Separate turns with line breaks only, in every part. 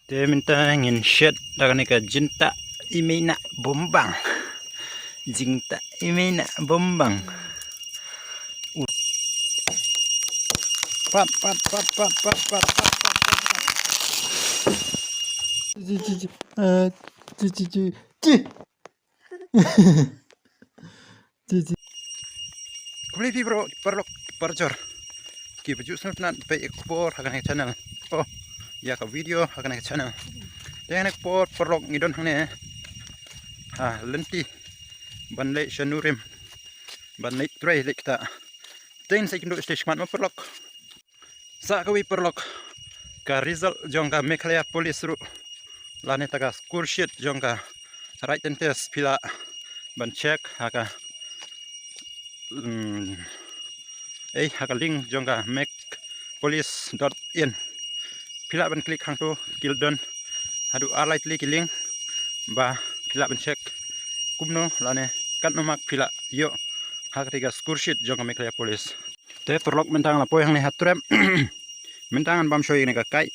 Dia minta ngin shed dagan ka jinta imina bombang. Jinta imina bombang. Pat. Kembali pi bro, perjor. Ki baju snapnat pe ekspor hakan channel. Oh, ya ka video hakan channel. Dia ekspor perlok ngidon hang ne. Lenti ban le shanurim. Ban le tray le kita. Ten sa kindo stage mat perlok. Sa kawi perlok. Ka result jongka Meghalaya Police ru. Lane taga score sheet jongka right and test pila ban check haka haka link jongka megpolice.in pila ban klik hang tu kildon hadu alait li link ba pila ban check kumno lane kat nomak pila yo haka tiga score sheet jongka Meghalaya Police te perlok mentang la poy hang ne hatrem mentangan bam shoy ne ka kai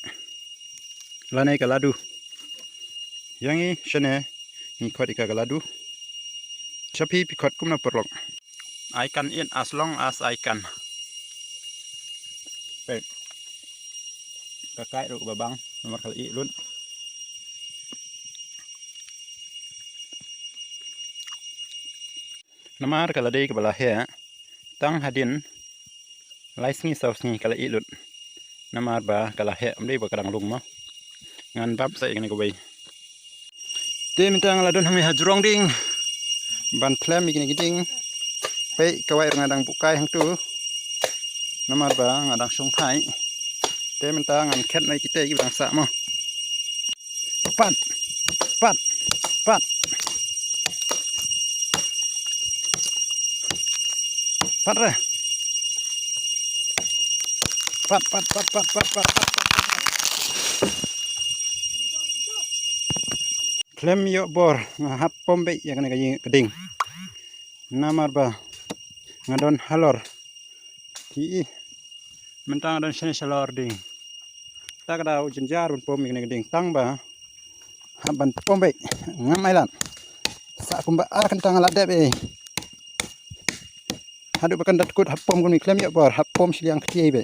lane ka ladu yangi shane ni khot ika galadu chapi pikot kumna perlok I can eat as long as I can pek kakai ru babang nomor kali lun namar kala dei kala he tang hadin laisni sausni kala ilut namar ba kala he amdei ba kadang lung ma ngan bab sa ingni ko bai te mintang ladon hang hajrong ding ban plam igini giding pe kawai ngadang bukai hang tu namar ba ngadang songthai te mintang ngan khet nai kite gi bang sa mo pat pat re pat klem yo bor ngahap pombe yang kena keding namar ba ngadon halor ti mentang don sene salor ding tak ada jenjar pun pom yang keding tang ba haban pombe ngamailan sa kumba akan tang ladep hadu bakan datkut hapom kun klem yo bor hapom siliang ketiai be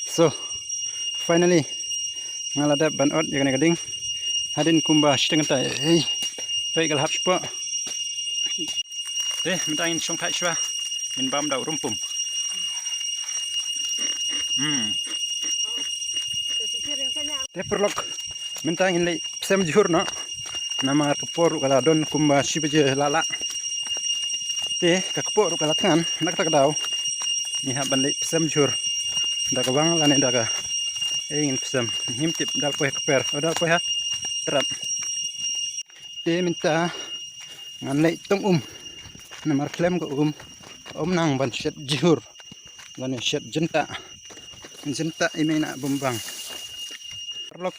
so finally ngaladep ban ot yang keding hadin kumba setengah tai pegal hap spa mentangin song thai shwa in bam dau rumpum perlok mentangin le sem jur no nama kapor kala don kumba sibeje lala kakapor kala tangan nak tak dau ni haban le sem jur daga bang lane daga ingin sem himtip dal poe kaper dal poe ha terap te minta ngan lei tong namar klem ko nang ban shet jur dan shet jinta imena bombang perlok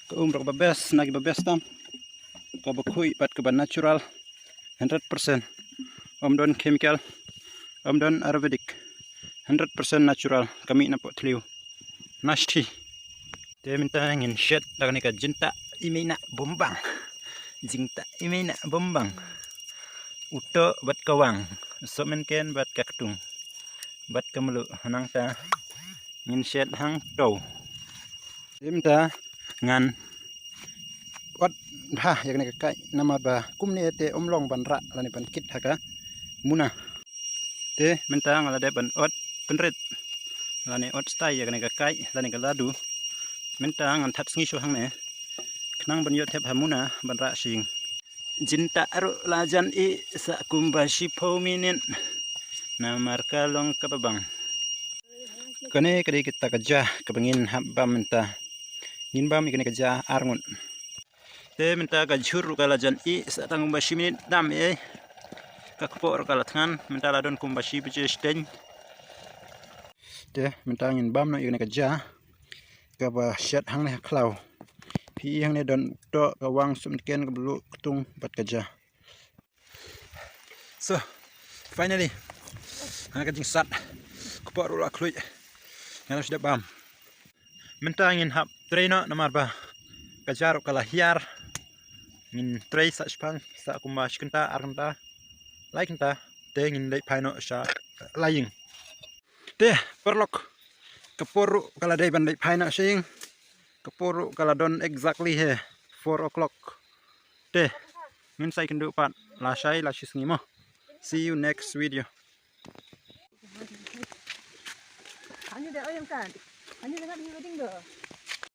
ko rok babes nagi babes tam ka bakhui pat ka ban natural 100% don chemical don ayurvedic 100% natural kami na po tliu nashti te minta ngin shed dagan ka jinta imena bombang jinta imena bombang uto bat kawang so menken bat kaktung bat kamelu hanang ta ngin shed hang to minta ngan wat yang ne kai nama ba kumne te omlong banra lani ban kit haka muna te minta ngala de ban ot penret lani ot stai yang ne kai lani galadu minta ngan that sngi shu hang ne knang ban yo thep hamuna ban ra sing jinta aru lajan sa kumba shipho minin namar kalong kababang kane kade kita kerja kebangin habba minta ngin bam ikane kerja arngun te minta ka jhur kala jan sa tang kumba shimin dam kakpor kala than minta ladon kumba shi bije sten te minta ngin bam no ikane kerja ka ba shat hang ne klau pi hang ne don to ka wang sum ken ka blu tung bat kerja so finally hang ka jing sat kapor ula klui ngala sudah bam Minta ingin hap treino nomor ba kajar kala hiar ingin trei sa spang sa kumash kenta arkenta like kenta te ingin lei paino sa lying te perlok kaporu kala dei ban lei paino sing kaporu kala don exactly he 4 o'clock te ngin sai kendu pat la shai la shis ngimo. See you next video.
Anh như thế ơi em cả. Anh như thế các đi wedding được.